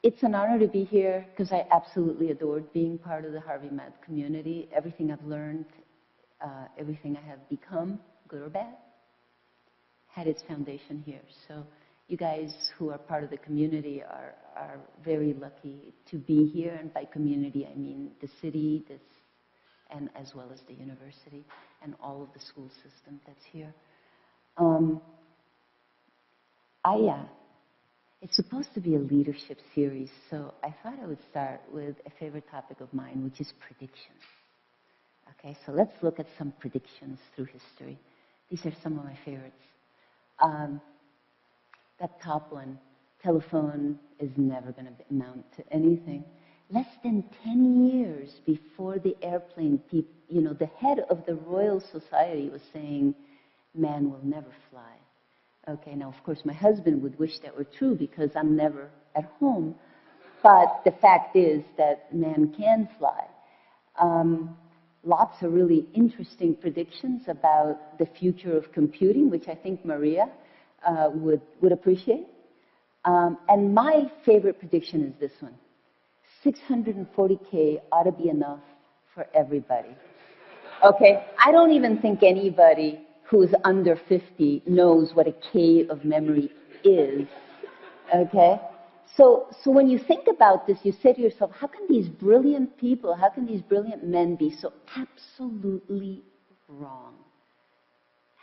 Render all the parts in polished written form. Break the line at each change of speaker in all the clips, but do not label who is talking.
It's an honor to be here because I absolutely adored being part of the Harvey Med community. Everything I've learned, everything I have become, good or bad, had its foundation here. So you guys who are part of the community are very lucky to be here. And by community, I mean the city, and as well as the university and all of the school system that's here. It's supposed to be a leadership series, so I thought I would start with a favorite topic of mine, which is predictions. Okay, so let's look at some predictions through history. These are some of my favorites. That top one, telephone is never going to amount to anything. Less than 10 years before the airplane, the head of the Royal Society was saying, man will never fly. Okay, now, of course, my husband would wish that were true because I'm never at home. But the fact is that man can fly. Lots of really interesting predictions about the future of computing, which I think Maria would appreciate. And my favorite prediction is this one. 640K ought to be enough for everybody. Okay, I don't even think anybody who's under 50 knows what a K of memory is, okay? So when you think about this, you say to yourself, how can these brilliant people, how can these brilliant men be so absolutely wrong?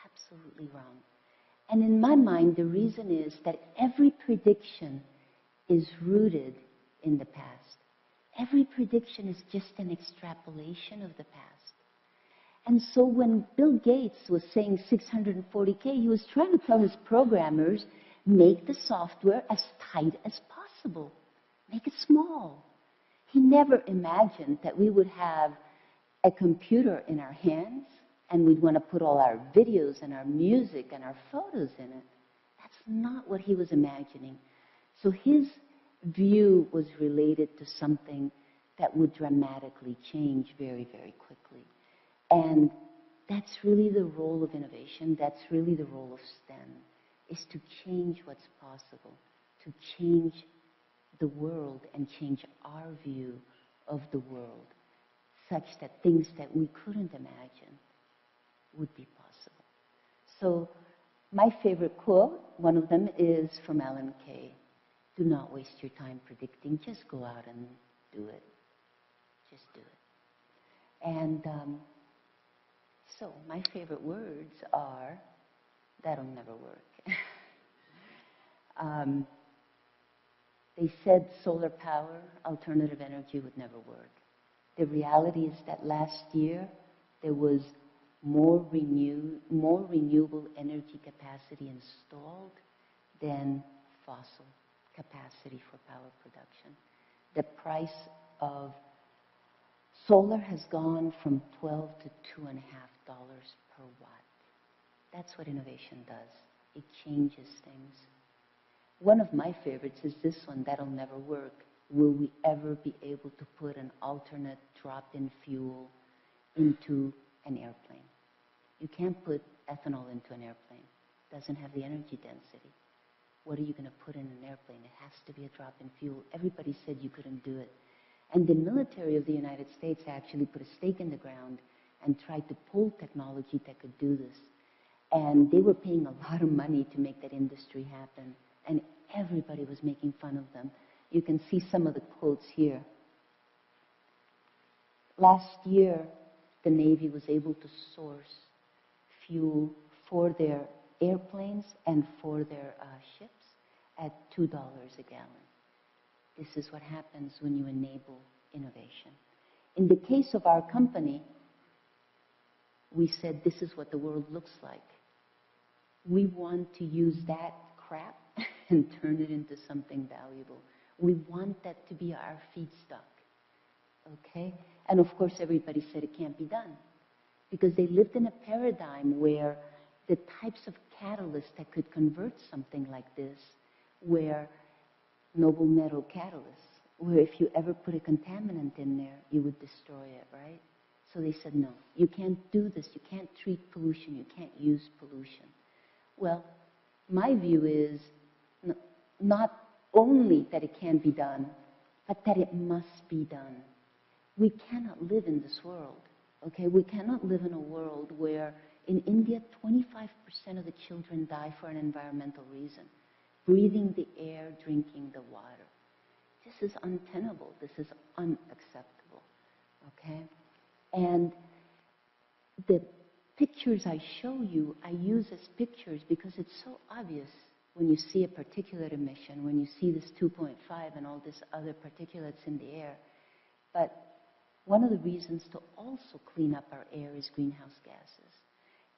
Absolutely wrong. And in my mind, the reason is that every prediction is rooted in the past. Every prediction is just an extrapolation of the past. And so when Bill Gates was saying 640K, he was trying to tell his programmers, make the software as tight as possible. Make it small. He never imagined that we would have a computer in our hands and we'd want to put all our videos and our music and our photos in it. That's not what he was imagining. So his view was related to something that would dramatically change very, very quickly. And that's really the role of innovation. That's really the role of STEM, is to change what's possible, to change the world and change our view of the world, such that things that we couldn't imagine would be possible. So my favorite quote, one of them is from Alan Kay. Do not waste your time predicting. Just go out and do it. Just do it. And so my favorite words are, that'll never work. They said solar power, alternative energy would never work. The reality is that last year there was more renewable energy capacity installed than fossil capacity for power production. The price of solar has gone from $12 to $2.50 per watt. That's what innovation does. It changes things. One of my favorites is this one, that'll never work. Will we ever be able to put an alternate drop-in fuel into an airplane? You can't put ethanol into an airplane. It doesn't have the energy density. What are you going to put in an airplane? It has to be a drop-in fuel. Everybody said you couldn't do it. And the military of the United States actually put a stake in the ground and tried to pull technology that could do this. And they were paying a lot of money to make that industry happen. And everybody was making fun of them. You can see some of the quotes here. Last year, the Navy was able to source fuel for their airplanes and for their ships at $2 a gallon. This is what happens when you enable innovation. In the case of our company, we said this is what the world looks like. We want to use that crap and turn it into something valuable. We want that to be our feedstock, okay? And of course, everybody said it can't be done because they lived in a paradigm where the types of catalysts that could convert something like this were noble metal catalysts, where if you ever put a contaminant in there, you would destroy it, right? So they said, no, you can't do this. You can't treat pollution. You can't use pollution. Well, my view is not only that it can be done, but that it must be done. We cannot live in this world, okay? We cannot live in a world where in India, 25% of the children die for an environmental reason. Breathing the air, drinking the water. This is untenable. This is unacceptable, okay? And the pictures I show you, I use as pictures because it's so obvious when you see a particulate emission, when you see this 2.5 and all this other particulates in the air. But one of the reasons to also clean up our air is greenhouse gases.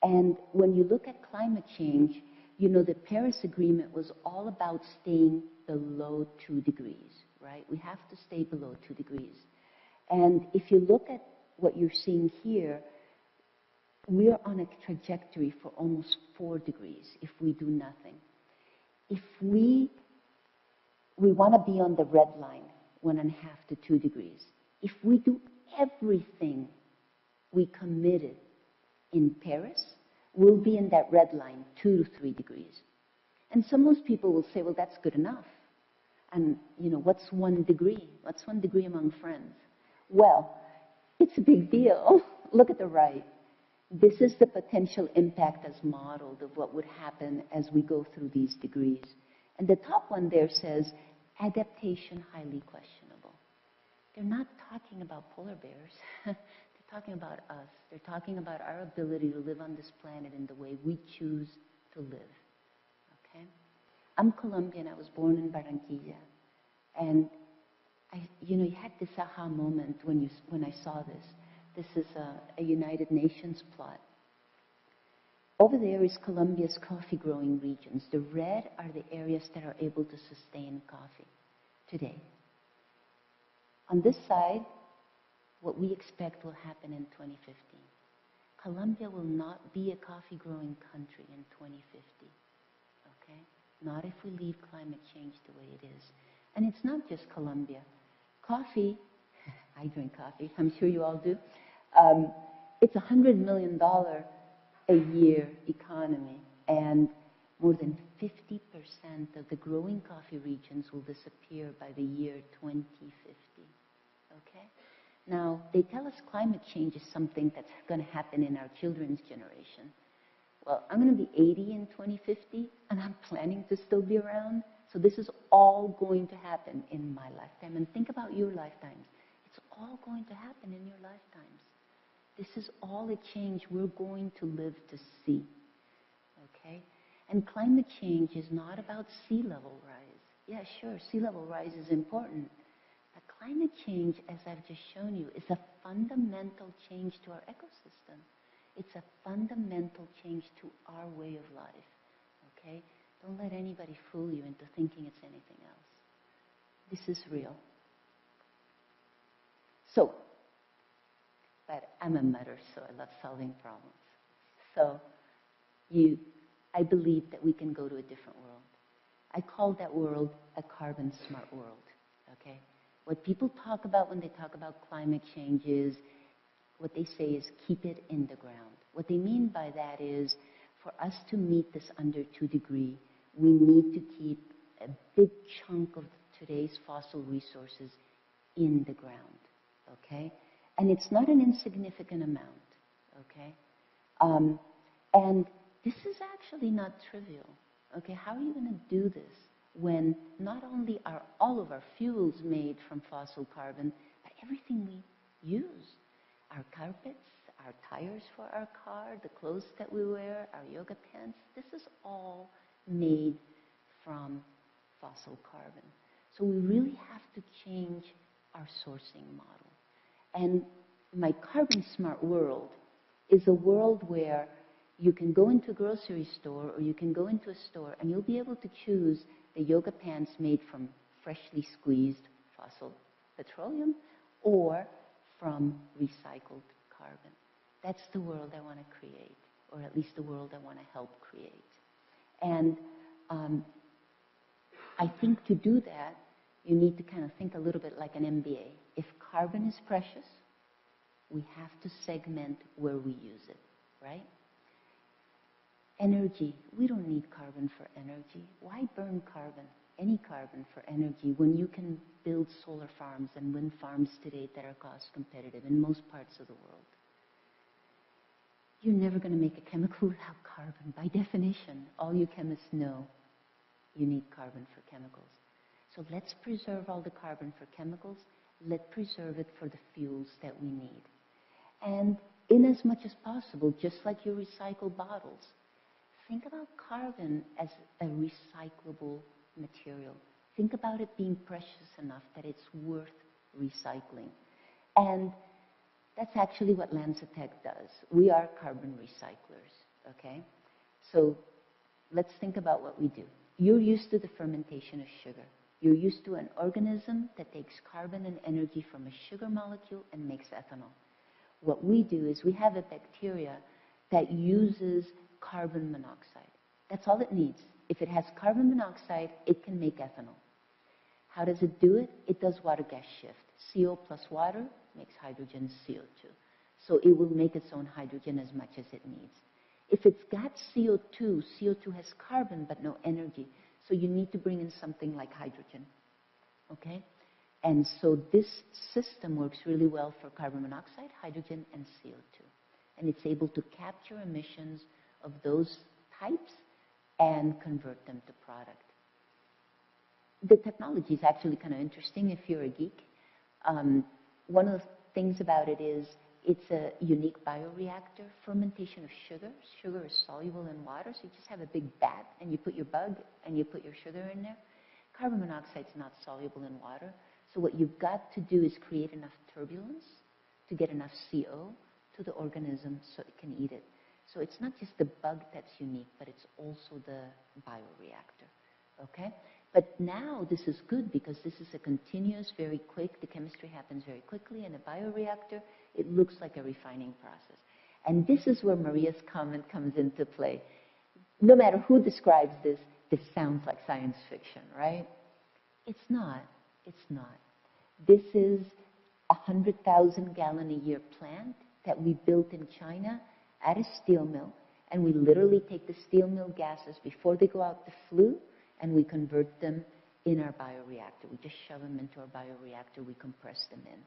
And when you look at climate change, you know, the Paris Agreement was all about staying below 2 degrees, right? We have to stay below 2 degrees. And if you look at what you're seeing here, we're on a trajectory for almost 4 degrees if we do nothing. If we want to be on the red line, 1.5 to 2 degrees. If we do everything we committed in Paris, we'll be in that red line, 2 to 3 degrees. And so most people will say, well, that's good enough. And, you know, what's 1 degree? What's 1 degree among friends? Well, it's a big deal. Look at the right. This is the potential impact as modeled of what would happen as we go through these degrees. And the top one there says, adaptation highly questionable. They're not talking about polar bears. They're talking about us. They're talking about our ability to live on this planet in the way we choose to live. Okay? I'm Colombian. I was born in Barranquilla. And you know, you had this aha moment when I saw this. This is a United Nations plot. Over there is Colombia's coffee growing regions. The red are the areas that are able to sustain coffee today. On this side, what we expect will happen in 2050. Colombia will not be a coffee growing country in 2050. Okay? Not if we leave climate change the way it is. And it's not just Colombia. Coffee, I drink coffee, I'm sure you all do. It's a $100 million a year economy, and more than 50% of the growing coffee regions will disappear by the year 2050. Okay? Now, they tell us climate change is something that's going to happen in our children's generation. Well, I'm going to be 80 in 2050, and I'm planning to still be around. So this is all going to happen in my lifetime. And think about your lifetimes. It's all going to happen in your lifetimes. This is all a change we're going to live to see. Okay? And climate change is not about sea level rise. Yeah, sure, sea level rise is important. But climate change, as I've just shown you, is a fundamental change to our ecosystem. It's a fundamental change to our way of life. Okay? Don't let anybody fool you into thinking it's anything else. This is real. So, but I'm a mutter, so I love solving problems. So, I believe that we can go to a different world. I call that world a carbon smart world, okay? What people talk about when they talk about climate change is, what they say is keep it in the ground. What they mean by that is, for us to meet this under 2 degree, we need to keep a big chunk of today's fossil resources in the ground, okay? And it's not an insignificant amount, okay? And this is actually not trivial, okay? How are you going to do this when not only are all of our fuels made from fossil carbon, but everything we use, our carpets, our tires for our car, the clothes that we wear, our yoga pants, this is all made from fossil carbon. So we really have to change our sourcing model. And my carbon smart world is a world where you can go into a grocery store or you can go into a store and you'll be able to choose the yoga pants made from freshly squeezed fossil petroleum or from recycled carbon. That's the world I want to create, or at least the world I want to help create. And I think to do that, you need to kind of think a little bit like an MBA. If carbon is precious, we have to segment where we use it, right? Energy. We don't need carbon for energy. Why burn carbon, any carbon for energy, when you can build solar farms and wind farms today that are cost competitive in most parts of the world? You're never going to make a chemical without carbon. By definition, all you chemists know, you need carbon for chemicals. So let's preserve all the carbon for chemicals. Let's preserve it for the fuels that we need. And in as much as possible, just like your recycled bottles, think about carbon as a recyclable material. Think about it being precious enough that it's worth recycling. And that's actually what LanzaTech does. We are carbon recyclers, okay? So let's think about what we do. You're used to the fermentation of sugar. You're used to an organism that takes carbon and energy from a sugar molecule and makes ethanol. What we do is we have a bacteria that uses carbon monoxide. That's all it needs. If it has carbon monoxide, it can make ethanol. How does it do it? It does water gas shift. CO plus water makes hydrogen CO2. So it will make its own hydrogen as much as it needs. If it's got CO2, CO2 has carbon but no energy. So you need to bring in something like hydrogen, okay? And so this system works really well for carbon monoxide, hydrogen, and CO2. And it's able to capture emissions of those types and convert them to product. The technology is actually kind of interesting if you're a geek. One of the things about it is it's a unique bioreactor, fermentation of sugar. Sugar is soluble in water, so you just have a big vat and you put your bug and you put your sugar in there. Carbon monoxide is not soluble in water, so what you've got to do is create enough turbulence to get enough CO to the organism so it can eat it. So it's not just the bug that's unique, but it's also the bioreactor, okay? But now this is good because this is a continuous, very quick, the chemistry happens very quickly in a bioreactor. It looks like a refining process. And this is where Maria's comment comes into play. No matter who describes this, this sounds like science fiction, right? It's not. It's not. This is a 100,000 gallon a year plant that we built in China at a steel mill. And we literally take the steel mill gases before they go out the flue, and we convert them in our bioreactor. We just shove them into our bioreactor, we compress them in.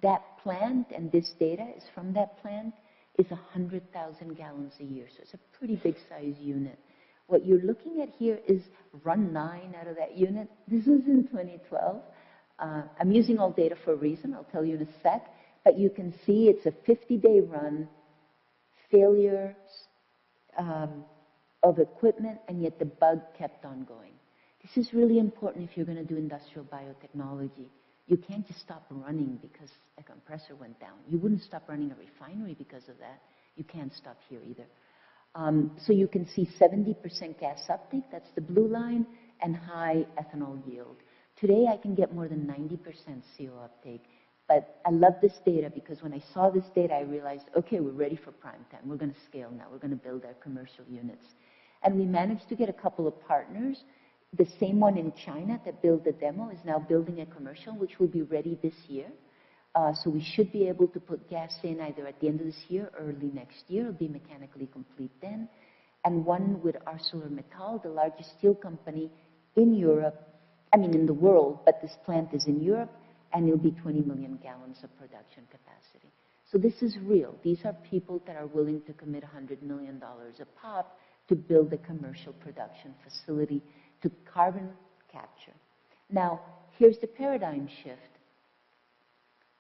That plant, and this data is from that plant, is 100,000 gallons a year. So it's a pretty big size unit. What you're looking at here is run 9 out of that unit. This was in 2012. I'm using all data for a reason. I'll tell you in a sec. But you can see it's a 50-day run, failures of equipment, and yet the bug kept on going. This is really important if you're going to do industrial biotechnology. You can't just stop running because a compressor went down. You wouldn't stop running a refinery because of that. You can't stop here either. So you can see 70% gas uptake, that's the blue line, and high ethanol yield. Today I can get more than 90% CO uptake. But I love this data because when I saw this data, I realized, okay, we're ready for prime time. We're going to scale now. We're going to build our commercial units. And we managed to get a couple of partners. The same one in China that built the demo is now building a commercial, which will be ready this year. So we should be able to put gas in either at the end of this year or early next year. It'll be mechanically complete then. And one with ArcelorMittal, the largest steel company in Europe, in the world, but this plant is in Europe, and it'll be 20 million gallons of production capacity. So this is real. These are people that are willing to commit $100 million a pop to build a commercial production facility to carbon capture. Now, here's the paradigm shift.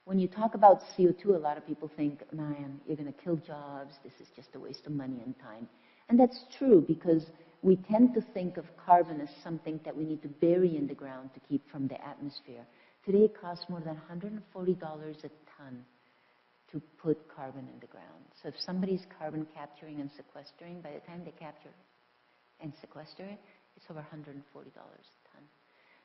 When you talk about CO2, a lot of people think, man, you're going to kill jobs. This is just a waste of money and time. And that's true because we tend to think of carbon as something that we need to bury in the ground to keep from the atmosphere. Today, it costs more than $140 a ton to put carbon in the ground. So if somebody's carbon capturing and sequestering, by the time they capture and sequester it, it's over $140 a ton.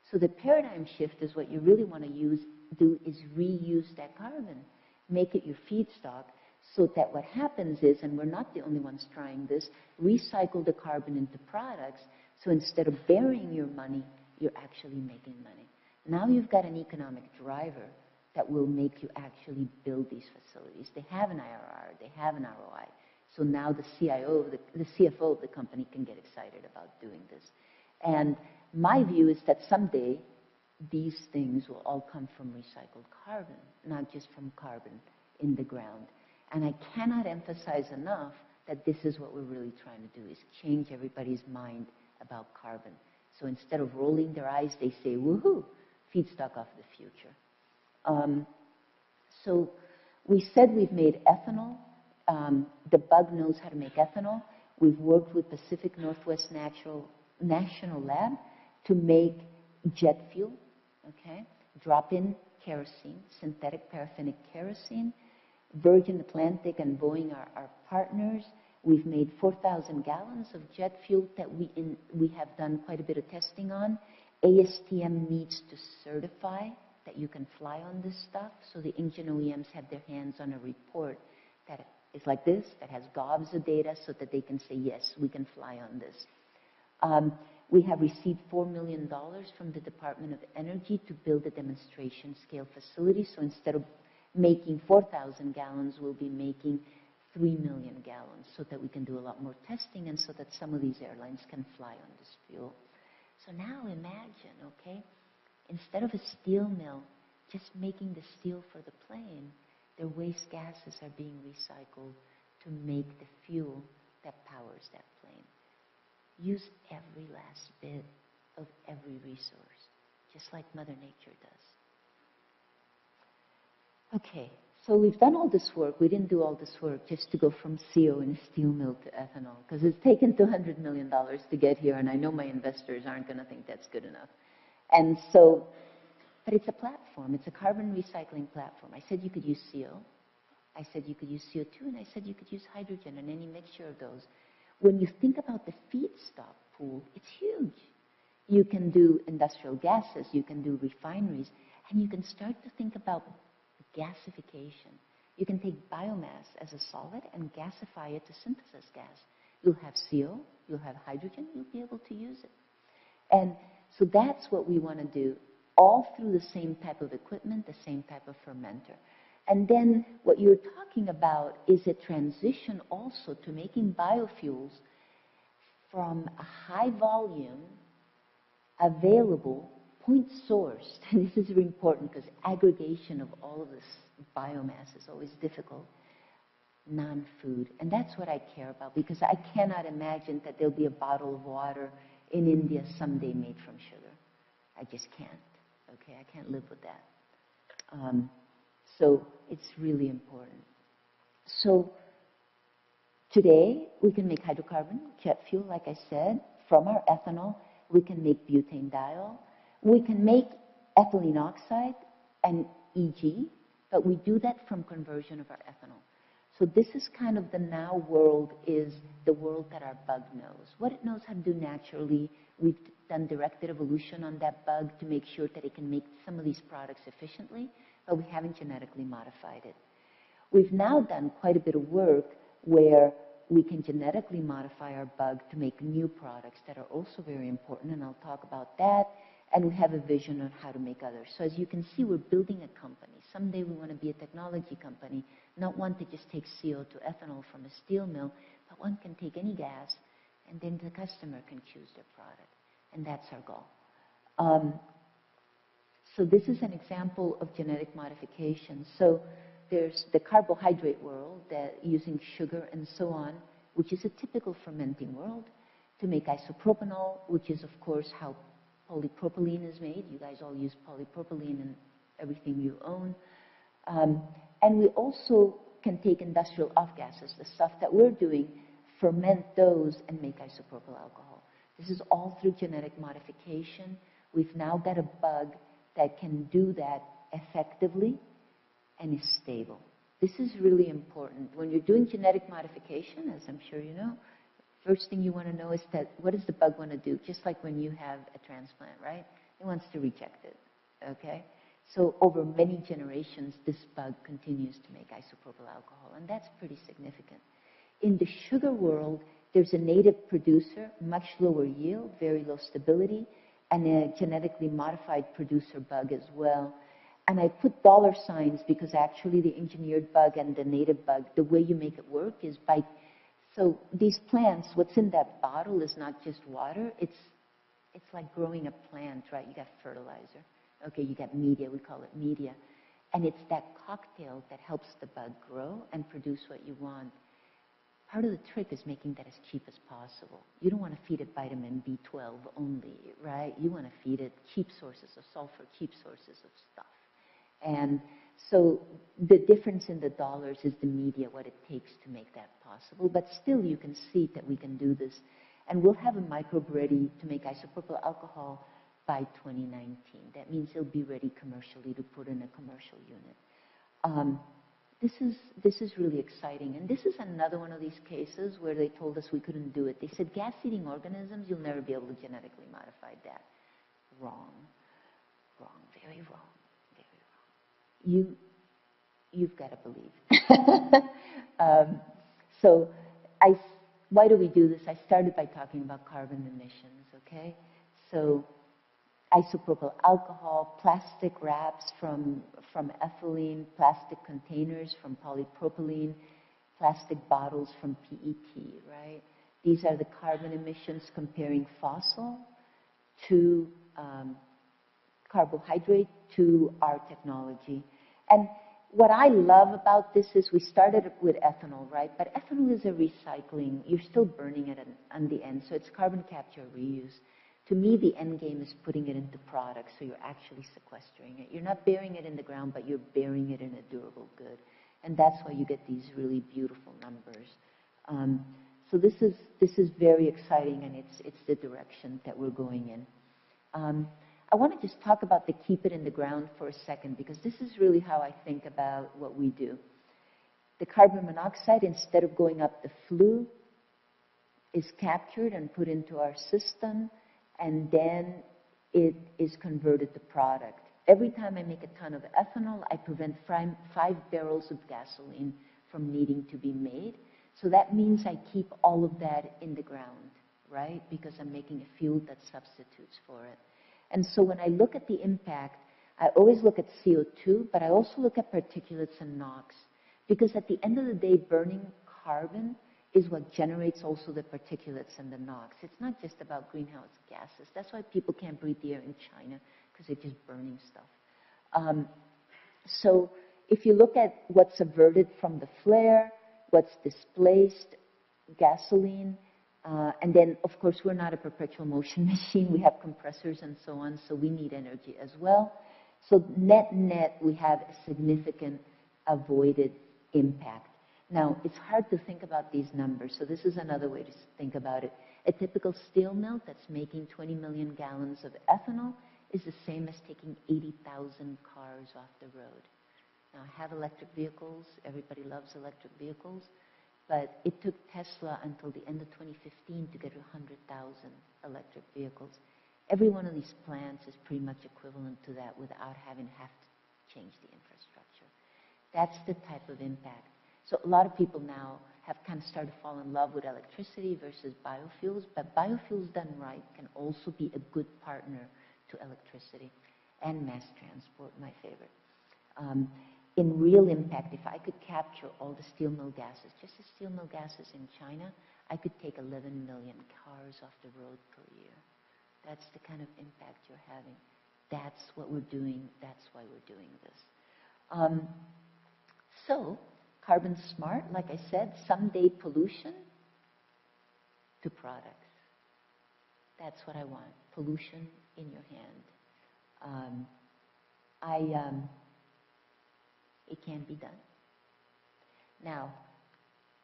So the paradigm shift is what you really want to do is reuse that carbon, make it your feedstock, so that what happens is, and we're not the only ones trying this, recycle the carbon into products, so instead of burying your money, you're actually making money. Now you've got an economic driver that will make you actually build these facilities. They have an IRR, they have an ROI. So now the CIO, the CFO of the company can get excited about doing this. And my view is that someday these things will all come from recycled carbon, not just from carbon in the ground. And I cannot emphasize enough that this is what we're really trying to do, is change everybody's mind about carbon. So instead of rolling their eyes, they say, woohoo, feedstock of the future. So we said we've made ethanol. The bug knows how to make ethanol. We've worked with Pacific Northwest National Lab to make jet fuel, okay? Drop-in kerosene, synthetic paraffinic kerosene. Virgin Atlantic and Boeing are our partners. We've made 4,000 gallons of jet fuel that we have done quite a bit of testing on. ASTM needs to certify that you can fly on this stuff, so the engine OEMs have their hands on a report that is like this, that has gobs of data, so that they can say, yes, we can fly on this. We have received $4 million from the Department of Energy to build a demonstration scale facility. So instead of making 4,000 gallons, we'll be making 3 million gallons, so that we can do a lot more testing and so that some of these airlines can fly on this fuel. So now imagine, okay, instead of a steel mill just making the steel for the plane, their waste gases are being recycled to make the fuel that powers that plane. Use every last bit of every resource, just like Mother Nature does. Okay, so we've done all this work. We didn't do all this work just to go from CO in a steel mill to ethanol, because it's taken $200 million to get here, and I know my investors aren't going to think that's good enough. And so, but it's a platform. It's a carbon recycling platform. I said you could use CO. I said you could use CO2, and I said you could use hydrogen and any mixture of those. When you think about the feedstock pool, it's huge. You can do industrial gases, you can do refineries, and you can start to think about gasification. You can take biomass as a solid and gasify it to synthesis gas. You'll have CO, you'll have hydrogen, you'll be able to use it. And so that's what we want to do, all through the same type of equipment, the same type of fermenter. And then what you're talking about is a transition also to making biofuels from a high volume, available, point sourced. And this is very important because aggregation of all of this biomass is always difficult. Non-food. And that's what I care about, because I cannot imagine that there'll be a bottle of water in India someday made from sugar. I just can't. Okay, I can't live with that. So it's really important. So today we can make hydrocarbon, jet fuel, like I said, from our ethanol. We can make butanediol. We can make ethylene oxide and EG, but we do that from conversion of our ethanol. So this is kind of the now world, is the world that our bug knows. What it knows how to do naturally, we've done directed evolution on that bug to make sure that it can make some of these products efficiently, but we haven't genetically modified it. We've now done quite a bit of work where we can genetically modify our bug to make new products that are also very important, and I'll talk about that. And we have a vision on how to make others. So as you can see, we're building a company. Someday we want to be a technology company, not one to just take CO to ethanol from a steel mill, but one can take any gas, and then the customer can choose their product. And that's our goal. So this is an example of genetic modification. So there's the carbohydrate world, that using sugar and so on, which is a typical fermenting world, to make isopropanol, which is, of course, how polypropylene is made. You guys all use polypropylene in everything you own. And we also can take industrial off-gases, the stuff that we're doing, ferment those and make isopropyl alcohol. This is all through genetic modification. We've now got a bug that can do that effectively and is stable. This is really important. When you're doing genetic modification, as I'm sure you know, first thing you want to know is that what does the bug want to do? Just like when you have a transplant, right? It wants to reject it, okay? So over many generations, this bug continues to make isopropyl alcohol, and that's pretty significant. In the sugar world, there's a native producer, much lower yield, very low stability, and a genetically modified producer bug as well. And I put $ signs because actually the engineered bug and the native bug, the way you make it work is by So these plants, what's in that bottle is not just water. It's like growing a plant, right? You got fertilizer. Okay, you got media. We call it media. And it's that cocktail that helps the bug grow and produce what you want. Part of the trick is making that as cheap as possible. You don't want to feed it vitamin B12 only, right? You want to feed it cheap sources of sulfur, cheap sources of stuff. And so the difference in the dollars is the media, what it takes to make that possible. But still, you can see that we can do this. And we'll have a microbe ready to make isopropyl alcohol by 2019. That means it'll be ready commercially to put in a commercial unit. This is really exciting. And this is another one of these cases where they told us we couldn't do it. They said, gas-eating organisms, you'll never be able to genetically modify that. Wrong. Wrong. Very wrong. You've got to believe. So why do we do this? I started by talking about carbon emissions, okay? So isopropyl alcohol, plastic wraps from ethylene, plastic containers from polypropylene, plastic bottles from PET, right? These are the carbon emissions comparing fossil to carbohydrate to our technology. And what I love about this is we started with ethanol, right? But ethanol is a recycling. You're still burning it on the end, so it's carbon capture reuse. To me, the end game is putting it into products, so you're actually sequestering it. You're not burying it in the ground, but you're burying it in a durable good. And that's why you get these really beautiful numbers. So this is very exciting, and it's the direction that we're going in. I want to just talk about the keep it in the ground for a second, because this is really how I think about what we do. The carbon monoxide, instead of going up the flue, is captured and put into our system, and then it is converted to product. Every time I make a ton of ethanol, I prevent 5 barrels of gasoline from needing to be made. So that means I keep all of that in the ground, right? Because I'm making a fuel that substitutes for it. And so when I look at the impact, I always look at CO2, but I also look at particulates and NOx. Because at the end of the day, burning carbon is what generates also the particulates and the NOx. It's not just about greenhouse gases. That's why people can't breathe the air in China, because they're just burning stuff. So if you look at what's averted from the flare, what's displaced, gasoline, and then, of course, we're not a perpetual motion machine. We have compressors and so on, so we need energy as well. So net, we have a significant avoided impact. Now, it's hard to think about these numbers, so this is another way to think about it. A typical steel mill that's making 20 million gallons of ethanol is the same as taking 80,000 cars off the road. Now, I have electric vehicles. Everybody loves electric vehicles. But it took Tesla until the end of 2015 to get to 100,000 electric vehicles. Every one of these plants is pretty much equivalent to that without having to change the infrastructure. That's the type of impact. So a lot of people now have kind of started to fall in love with electricity versus biofuels, but biofuels done right can also be a good partner to electricity and mass transport, my favorite. In real impact, if I could capture all the steel mill gases, just the steel mill gases in China, I could take 11 million cars off the road per year. That's the kind of impact you're having. That's what we're doing. That's why we're doing this. So, carbon smart, like I said, someday pollution to products. That's what I want, pollution in your hand. It can be done. Now,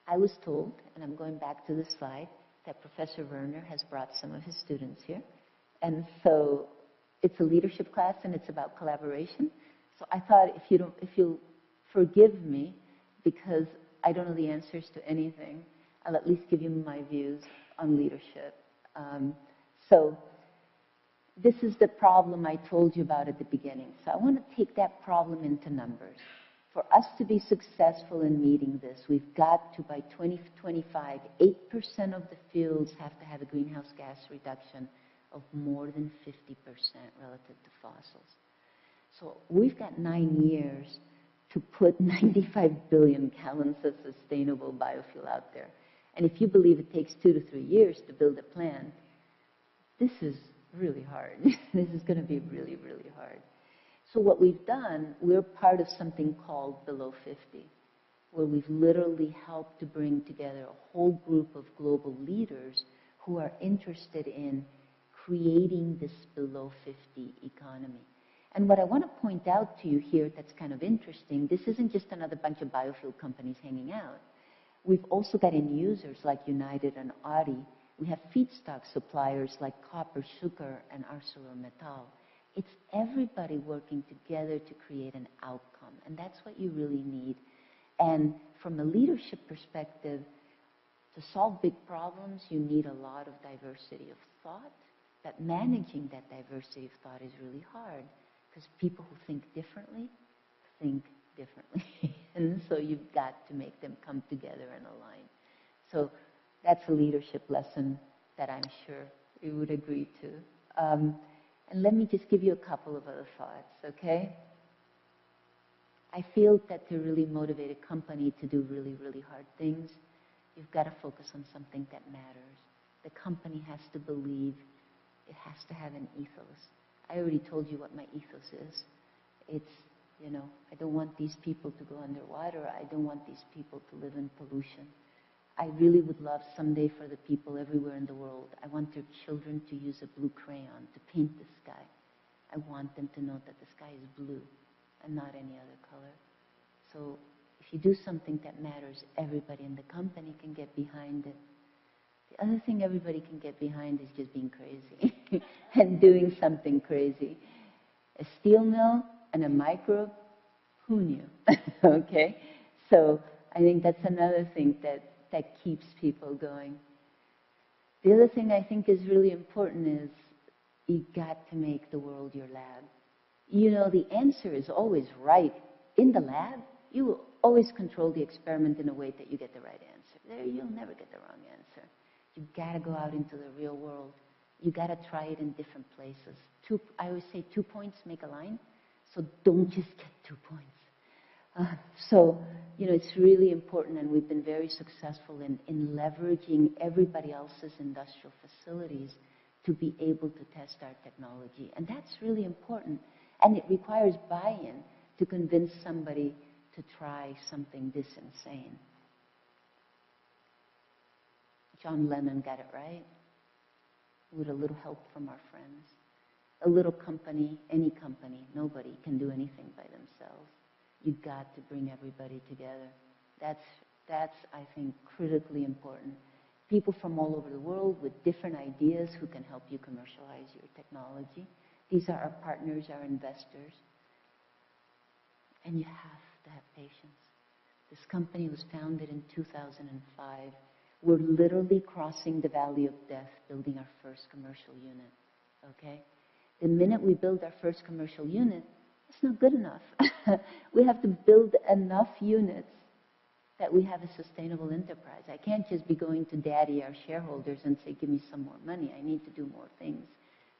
I was told, and I'm going back to the slide, that Professor Werner has brought some of his students here. And so it's a leadership class and it's about collaboration. So I thought if you'll forgive me, because I don't know the answers to anything, I'll at least give you my views on leadership. So this is the problem I told you about at the beginning. So I want to take that problem into numbers. For us to be successful in meeting this, we've got to, by 2025, 8% of the fuels have to have a greenhouse gas reduction of more than 50% relative to fossils. So we've got 9 years to put 95 billion gallons of sustainable biofuel out there. And if you believe it takes 2 to 3 years to build a plant, this is really hard. This is going to be really, really hard. So what we've done, we're part of something called Below 50, where we've literally helped to bring together a whole group of global leaders who are interested in creating this below 50 economy. And what I want to point out to you here that's kind of interesting, this isn't just another bunch of biofuel companies hanging out. We've also got end users like United and Audi. We have feedstock suppliers like Copper, Sugar, and ArcelorMittal. It's everybody working together to create an outcome, and that's what you really need. And from a leadership perspective, to solve big problems, you need a lot of diversity of thought, but managing that diversity of thought is really hard because people who think differently. And so you've got to make them come together and align. So that's a leadership lesson that I'm sure you would agree to. And let me just give you a couple of other thoughts, okay? I feel that to really motivate a company to do really, really hard things, you've got to focus on something that matters. The company has to believe, it has to have an ethos. I already told you what my ethos is. It's, you know, I don't want these people to go underwater. I don't want these people to live in pollution. I really would love someday for the people everywhere in the world, I want their children to use a blue crayon to paint the sky. I want them to know that the sky is blue and not any other color. So if you do something that matters, everybody in the company can get behind it. The other thing everybody can get behind is just being crazy and doing something crazy. A steel mill and a microbe, who knew? Okay? So I think that's another thing that keeps people going. The other thing I think is really important is you got to make the world your lab. You know, the answer is always right. In the lab, you will always control the experiment in a way that you get the right answer. There, you'll never get the wrong answer. You got to go out into the real world. You got to try it in different places. I always say 2 points make a line, so don't just get 2 points. So, you know, it's really important, and we've been very successful in leveraging everybody else's industrial facilities to be able to test our technology. And that's really important. And it requires buy-in to convince somebody to try something this insane. John Lennon got it right, with a little help from our friends. A little company, any company, nobody can do anything by themselves. You've got to bring everybody together. That's, I think, critically important. People from all over the world with different ideas who can help you commercialize your technology. These are our partners, our investors. And you have to have patience. This company was founded in 2005. We're literally crossing the valley of death, building our first commercial unit, okay? The minute we build our first commercial unit, it's not good enough. We have to build enough units that we have a sustainable enterprise. I can't just be going to Daddy, our shareholders, and say, give me some more money. I need to do more things.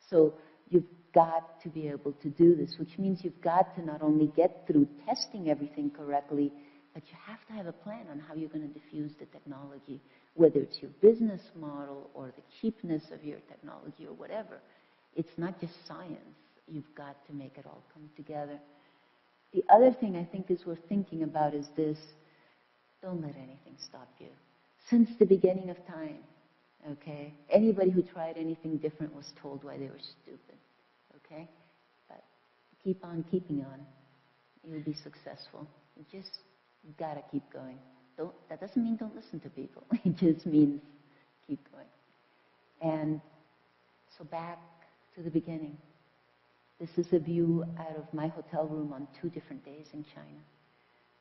So you've got to be able to do this, which means you've got to not only get through testing everything correctly, but you have to have a plan on how you're going to diffuse the technology, whether it's your business model or the cheapness of your technology or whatever. It's not just science. You've got to make it all come together. The other thing I think is worth thinking about is this: don't let anything stop you. Since the beginning of time, okay? Anybody who tried anything different was told why they were stupid, okay? But keep on keeping on. You'll be successful. You've got to keep going. That doesn't mean don't listen to people. It just means keep going. And so back to the beginning. This is a view out of my hotel room on 2 different days in China.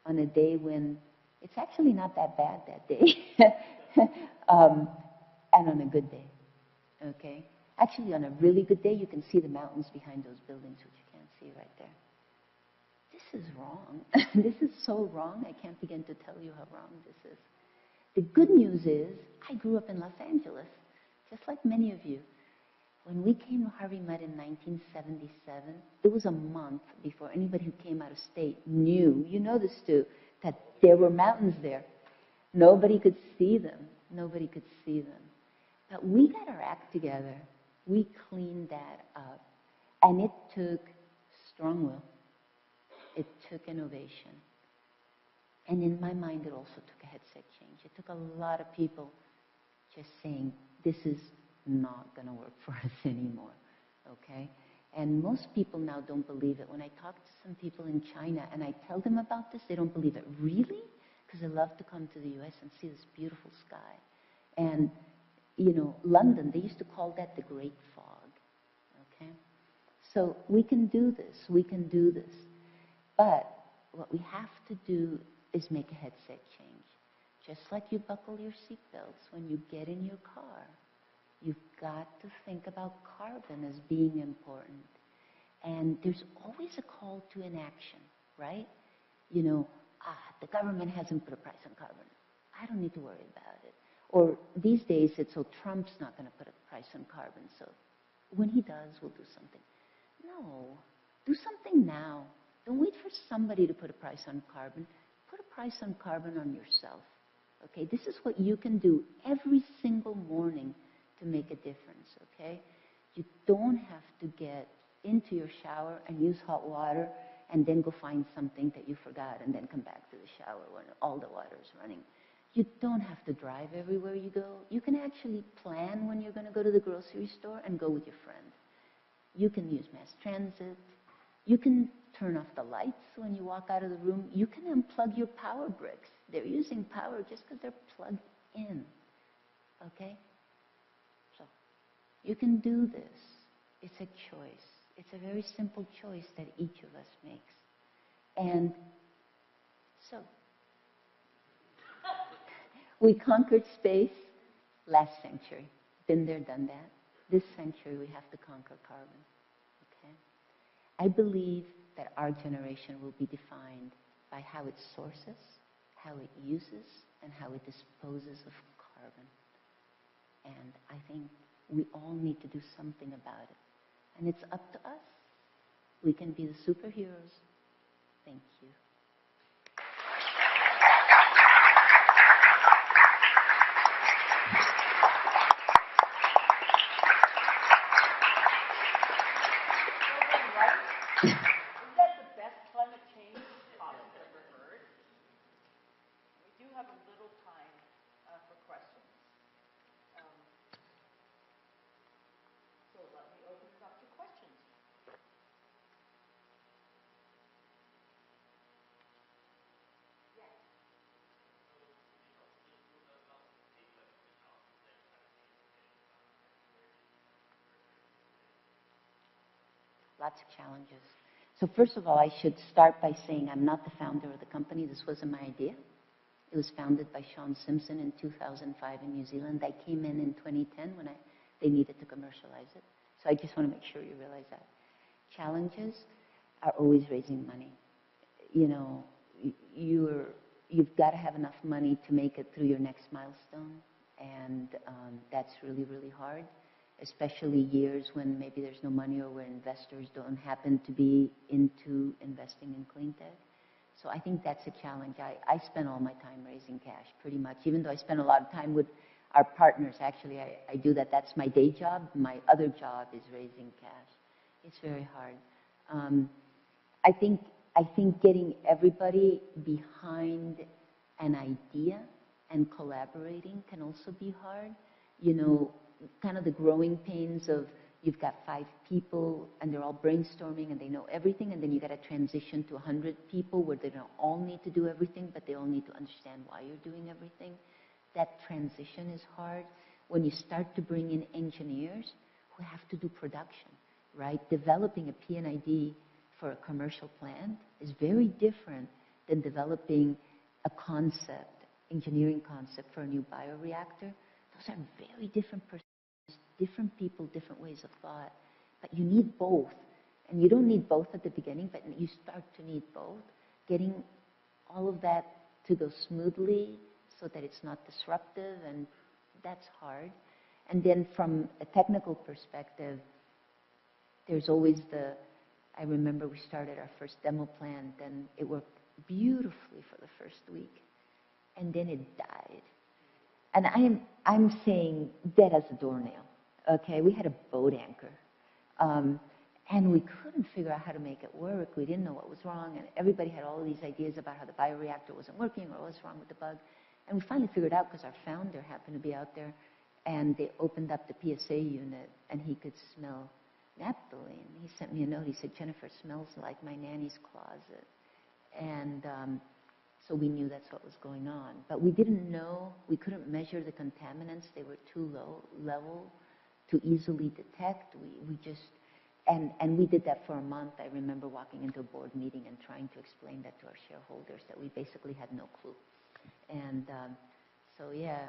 On a day when it's actually not that bad that day. And on a good day, okay? Actually, on a really good day, you can see the mountains behind those buildings, which you can't see right there. This is wrong. This is so wrong, I can't begin to tell you how wrong this is. The good news is, I grew up in Los Angeles, just like many of you. When we came to Harvey Mudd in 1977, it was a month before anybody who came out of state knew, you know this too, that there were mountains there. Nobody could see them. Nobody could see them. But we got our act together. We cleaned that up. And it took strong will. It took innovation. And in my mind, it also took a headset change. It took a lot of people just saying, this is not going to work for us anymore, okay? And most people now don't believe it. When I talk to some people in China and I tell them about this, they don't believe it. Really? Because they love to come to the US and see this beautiful sky. And, you know, London, they used to call that the Great Fog, okay? So we can do this. We can do this. But what we have to do is make a headset change. Just like you buckle your seatbelts when you get in your car. You've got to think about carbon as being important. And there's always a call to inaction, right? You know, the government hasn't put a price on carbon. I don't need to worry about it. Or these days, it's so Trump's not going to put a price on carbon, so when he does, we'll do something. No, do something now. Don't wait for somebody to put a price on carbon. Put a price on carbon on yourself. Okay, this is what you can do every single morning to make a difference, okay? You don't have to get into your shower and use hot water and then go find something that you forgot and then come back to the shower when all the water is running. You don't have to drive everywhere you go. You can actually plan when you're going to go to the grocery store and go with your friend. You can use mass transit. You can turn off the lights when you walk out of the room. You can unplug your power bricks. They're using power just because they're plugged in, okay? So you can do this. It's a choice. It's a very simple choice that each of us makes. And so we conquered space last century. Been there, done that. This century, we have to conquer carbon, okay? I believe that our generation will be defined by how it sources, how it uses, and how it disposes of carbon. And I think we all need to do something about it. And it's up to us. We can be the superheroes. Thank you. Lots of challenges. So first of all, I should start by saying I'm not the founder of the company. This wasn't my idea. It was founded by Sean Simpson in 2005 in New Zealand. I came in 2010 when they needed to commercialize it. So I just want to make sure you realize that. Challenges are always raising money. You know, you've got to have enough money to make it through your next milestone. And that's really, really hard. Especially years when maybe there's no money or where investors don't happen to be into investing in clean tech. So I think that's a challenge. I spend all my time raising cash, pretty much. Even though I spend a lot of time with our partners, actually, I do that. That's my day job. My other job is raising cash. It's very hard. I think getting everybody behind an idea and collaborating can also be hard. You know, kind of the growing pains of you've got 5 people and they're all brainstorming and they know everything, and then you got to transition to 100 people where they don't all need to do everything, but they all need to understand why you're doing everything. That transition is hard. When you start to bring in engineers who have to do production, right? Developing a P&ID for a commercial plant is very different than developing a concept, engineering concept for a new bioreactor. Those are very different different people, different ways of thought. But you need both. And you don't need both at the beginning, but you start to need both. Getting all of that to go smoothly so that it's not disruptive, and that's hard. And then from a technical perspective, there's always I remember we started our first demo plant, and it worked beautifully for the first week. And then it died. And I'm saying dead as a doornail. Okay, we had a boat anchor. And we couldn't figure out how to make it work. We didn't know what was wrong, and everybody had all these ideas about how the bioreactor wasn't working or what was wrong with the bug. And we finally figured out because our founder happened to be out there, and they opened up the PSA unit, and he could smell naphthalene. He sent me a note. He said, "Jennifer, smells like my nanny's closet." And so we knew that's what was going on. But we didn't know, we couldn't measure the contaminants. They were too low level to easily detect. We just... And we did that for a month. I remember walking into a board meeting and trying to explain that to our shareholders, that we basically had no clue. And so, yeah,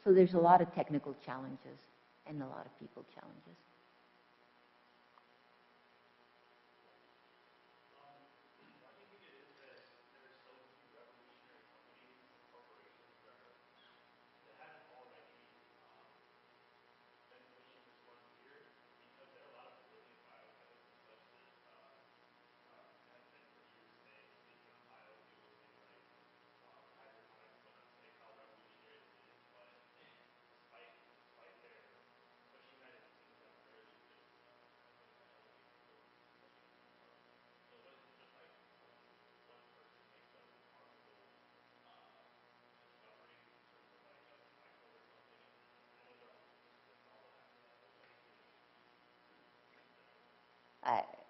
so there's a lot of technical challenges and a lot of people challenges.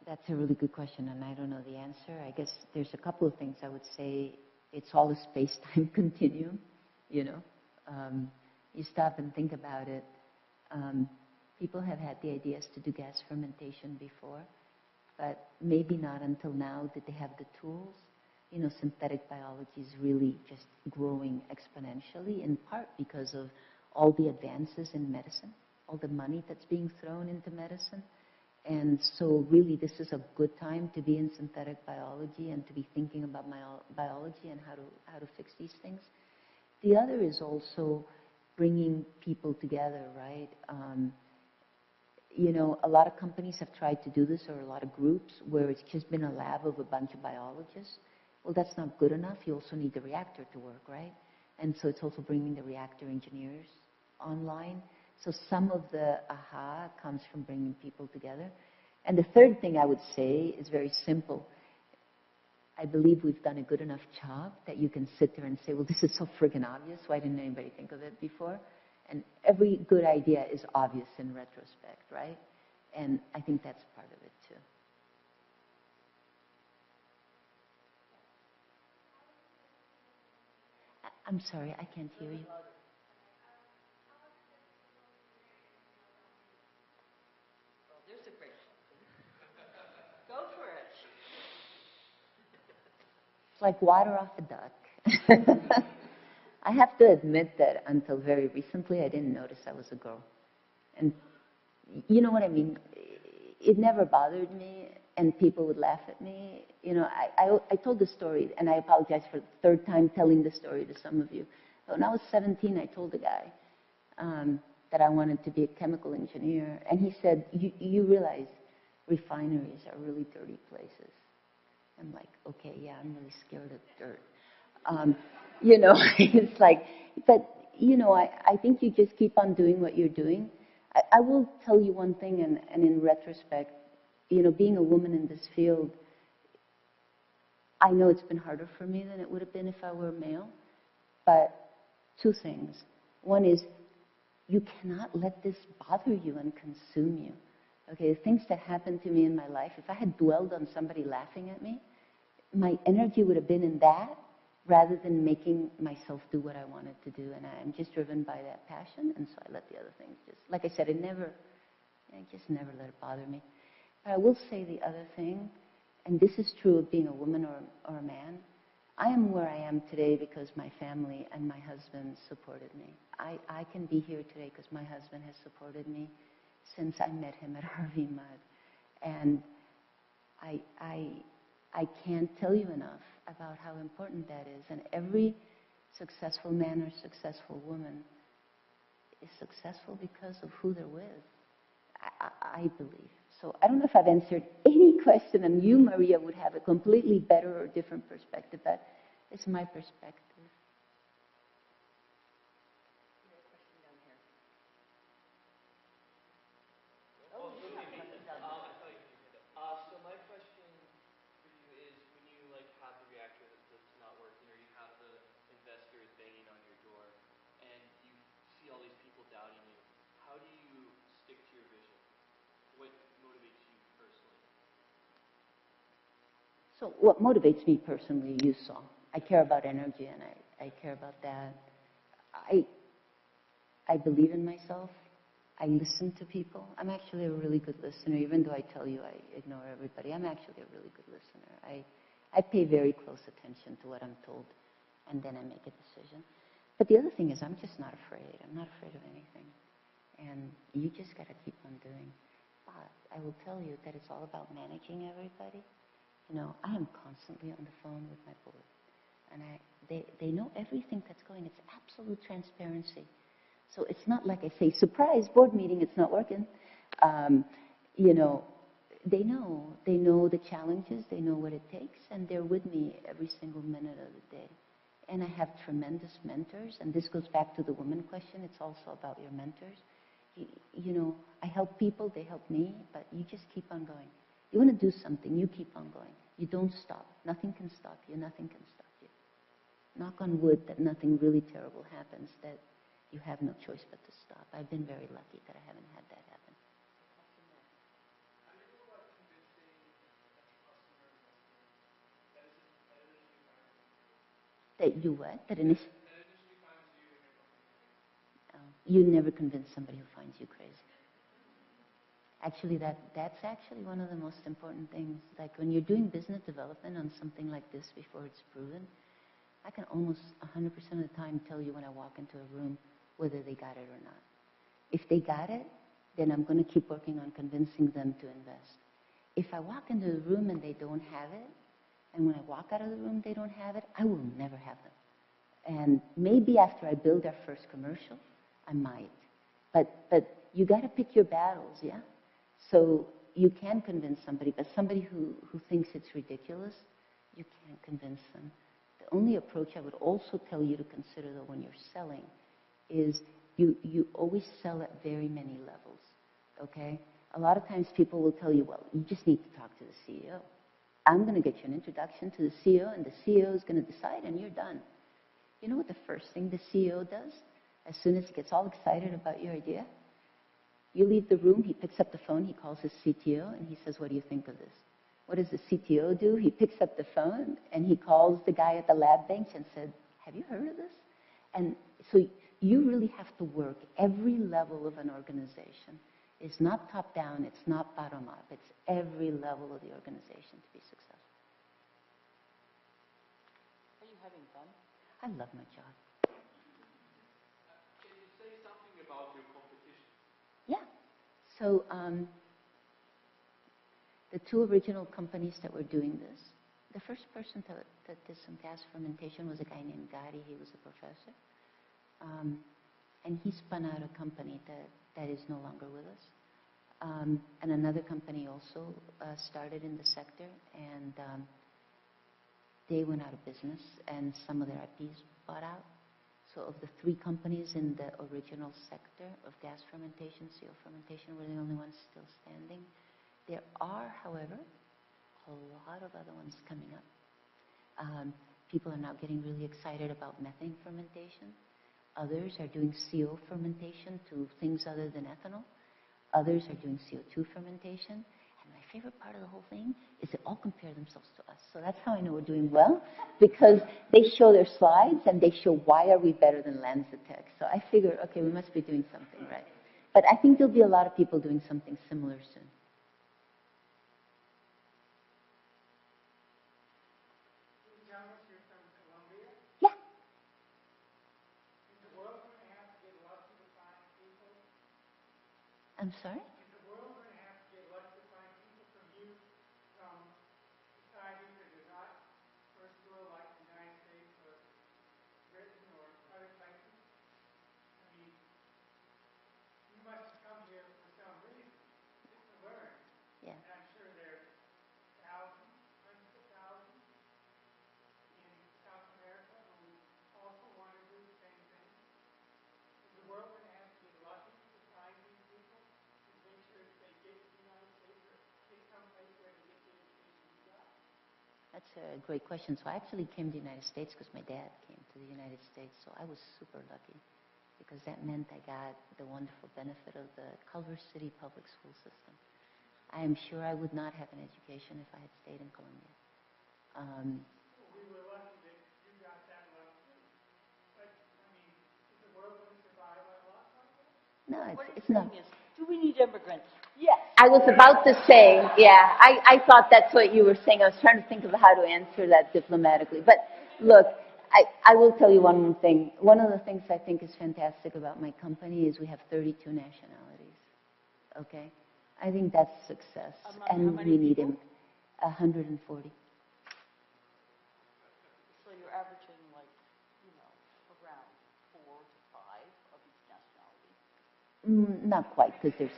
That's a really good question, and I don't know the answer. I guess there's a couple of things I would say. It's all a space-time continuum, you know. You stop and think about it. People have had the ideas to do gas fermentation before, but maybe not until now did they have the tools. You know, synthetic biology is really just growing exponentially, in part because of all the advances in medicine, all the money that's being thrown into medicine. And so really this is a good time to be in synthetic biology and to be thinking about biology and how to fix these things. The other is also bringing people together, right? You know, a lot of companies have tried to do this, or a lot of groups, where it's just been a lab of a bunch of biologists. Well, that's not good enough. You also need the reactor to work, right? And so it's also bringing the reactor engineers online. So some of the aha comes from bringing people together. And the third thing I would say is very simple. I believe we've done a good enough job that you can sit there and say, well, this is so friggin' obvious. Why didn't anybody think of it before? And every good idea is obvious in retrospect, right? And I think that's part of it, too. I'm sorry, I can't hear you. It's like water off a duck. I have to admit that until very recently, I didn't notice I was a girl. And you know what I mean? It never bothered me, and people would laugh at me. You know, I told the story, and I apologize for the third time telling the story to some of you. But when I was 17, I told a guy that I wanted to be a chemical engineer, and he said, you realize refineries are really dirty places. I'm like, okay, yeah, I'm really scared of dirt. You know, it's like, but, you know, I think you just keep on doing what you're doing. I will tell you one thing, and in retrospect, you know, being a woman in this field, I know it's been harder for me than it would have been if I were a male, but two things. One is, you cannot let this bother you and consume you. Okay, the things that happened to me in my life, if I had dwelled on somebody laughing at me, my energy would have been in that rather than making myself do what I wanted to do. And I'm just driven by that passion, and so I let the other things just, like I said, I just never let it bother me. But I will say the other thing, and this is true of being a woman or a man, I am where I am today because my family and my husband supported me. I can be here today because my husband has supported me since I met him at Harvey Mudd. And I can't tell you enough about how important that is. And every successful man or successful woman is successful because of who they're with, I believe. So I don't know if I've answered any question, and you, Maria, would have a completely better or different perspective, but it's my perspective.
all these people doubting you, how do you stick to your vision? What motivates you personally?
So what motivates me personally, you saw. I care about energy, and I care about that. I believe in myself. I listen to people. I'm actually a really good listener, even though I tell you I ignore everybody. I'm actually a really good listener. I pay very close attention to what I'm told, and then I make a decision. But the other thing is I'm just not afraid. I'm not afraid of anything. And you just got to keep on doing. But I will tell you that it's all about managing everybody. You know, I am constantly on the phone with my board. And they know everything that's going. It's absolute transparency. So it's not like I say, surprise, board meeting, it's not working. You know, they know the challenges, they know what it takes, and they're with me every single minute of the day. And I have tremendous mentors, and this goes back to the woman question. It's also about your mentors. You know, I help people, they help me, but you just keep on going. You want to do something, you keep on going. You don't stop. Nothing can stop you. Nothing can stop you. Knock on wood that nothing really terrible happens, that you have no choice but to stop. I've been very lucky that I haven't had that happen.
How do you go about convincing a customer that initially finds you?
That you what? That initially
Finds you and your company.
you never convince somebody who finds you crazy. Actually, that's actually one of the most important things. Like when you're doing business development on something like this before it's proven, I can almost 100% of the time tell you when I walk into a room whether they got it or not. If they got it, then I'm going to keep working on convincing them to invest. If I walk into the room and they don't have it, and when I walk out of the room they don't have it, I will never have them. And maybe after I build our first commercial, I might. But you got to pick your battles, yeah? So you can convince somebody, but somebody who thinks it's ridiculous, you can't convince them. The only approach I would also tell you to consider, though, when you're selling is you always sell at very many levels, okay? A lot of times people will tell you, well, you just need to talk to the CEO. I'm going to get you an introduction to the CEO, and the CEO is going to decide, and you're done. You know what the first thing the CEO does as soon as he gets all excited about your idea? You leave the room, he picks up the phone, he calls his CTO, and he says, what do you think of this? What does the CTO do? He picks up the phone, and he calls the guy at the lab bench and said, have you heard of this? And so you really have to work every level of an organization. It's not top down, it's not bottom up, it's every level of the organization to be successful.
Are you having fun?
I love my job.
Can you say something about your competition?
Yeah. So the two original companies that were doing this, the first person that did some gas fermentation was a guy named Gotti. He was a professor. And he spun out a company that is no longer with us. And another company also started in the sector, and they went out of business, and some of their IPs bought out. So of the three companies in the original sector of gas fermentation, CO fermentation, we're the only ones still standing. There are, however, a lot of other ones coming up. People are now getting really excited about methane fermentation. Others are doing CO fermentation to things other than ethanol. Others are doing CO2 fermentation. And my favorite part of the whole thing is they all compare themselves to us. So that's how I know we're doing well, because they show their slides and they show why are we better than LanzaTech. So I figure, okay, we must be doing something right. But I think there'll be a lot of people doing something similar soon. Yeah. I'm sorry?
Is the world going to have to get lucky to find people from you, from societies that are not first world like the United States or Britain or other places? I mean, you must have come here for some reason, just to learn.
Yeah.
And I'm sure there are thousands, hundreds of thousands in South America who also want to do the same thing. Is the world going to have to get lucky to find these people? Make sure that they get to the United States or get someplace where they get the education you got?
That's a great question. So I actually came to the United States because my dad came to the United States, so I was super lucky. because that meant I got the wonderful benefit of the Culver City public school system. I am sure I would not have an education if I had stayed in Columbia.
We were lucky that you got that luck too. But, I mean, is the world going to survive on luck like that?
No,
What
it's
you're
not.
saying is, do we need immigrants? Yes.
I was about to say, yeah, I thought that's what you were saying. I was trying to think of how to answer that diplomatically. But look, I will tell you one more thing. One of the things I think is fantastic about my company is we have 32 nationalities, okay? I think that's success.
Among how
And
many
we need
people?
140.
So you're averaging like, around 4 to 5 of each nationality.
Not quite, because there's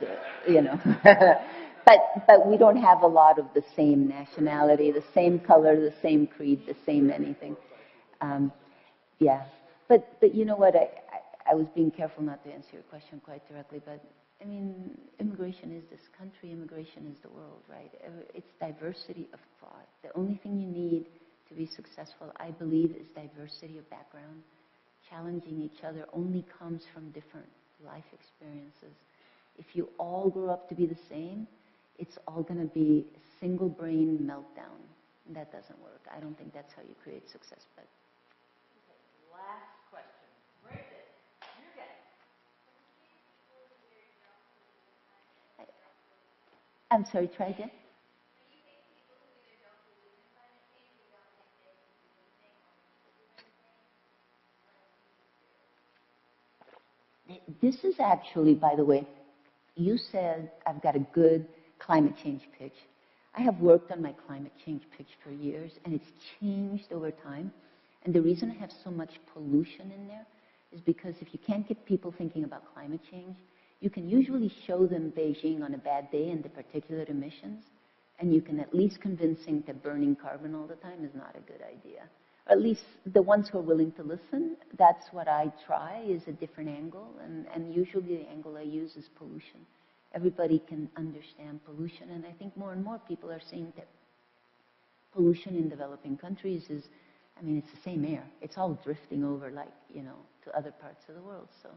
but we don't have a lot of the same nationality, the same color, the same creed, the same anything. Yeah, but you know what? I was being careful not to answer your question quite directly, but I mean, immigration is this country, immigration is the world, right? It's diversity of thought. The only thing you need to be successful, I believe, is diversity of background. Challenging each other only comes from different life experiences. If you all grow up to be the same, it's all going to be a single brain meltdown. That doesn't work. I don't think that's how you create success. But
Last question. Break it. You get it.
I'm sorry, try again. This is actually, by the way, you said I've got a good climate change pitch. I have worked on my climate change pitch for years, and it's changed over time. And the reason I have so much pollution in there is because if you can't get people thinking about climate change, you can usually show them Beijing on a bad day and the particulate emissions, and you can at least convince them that burning carbon all the time is not a good idea. Or at least the ones who are willing to listen, that's what I try, is a different angle, and usually the angle I use is pollution. Everybody can understand pollution, and I think more and more people are seeing that pollution in developing countries is, I mean, it's the same air. It's all drifting over, like, to other parts of the world. So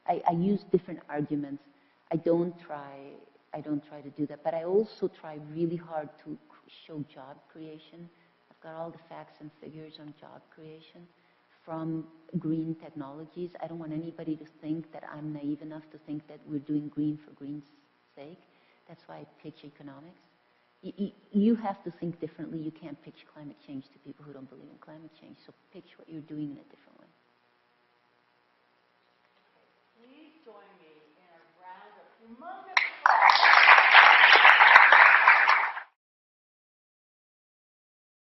I use different arguments. I don't try to do that, but I also try really hard to show job creation. I've got all the facts and figures on job creation from green technologies. I don't want anybody to think that I'm naive enough to think that we're doing green for green's sake. That's why I pitch economics. You have to think differently. You can't pitch climate change to people who don't believe in climate change. So pitch what you're doing in a different way.
Please join me in a round of humongous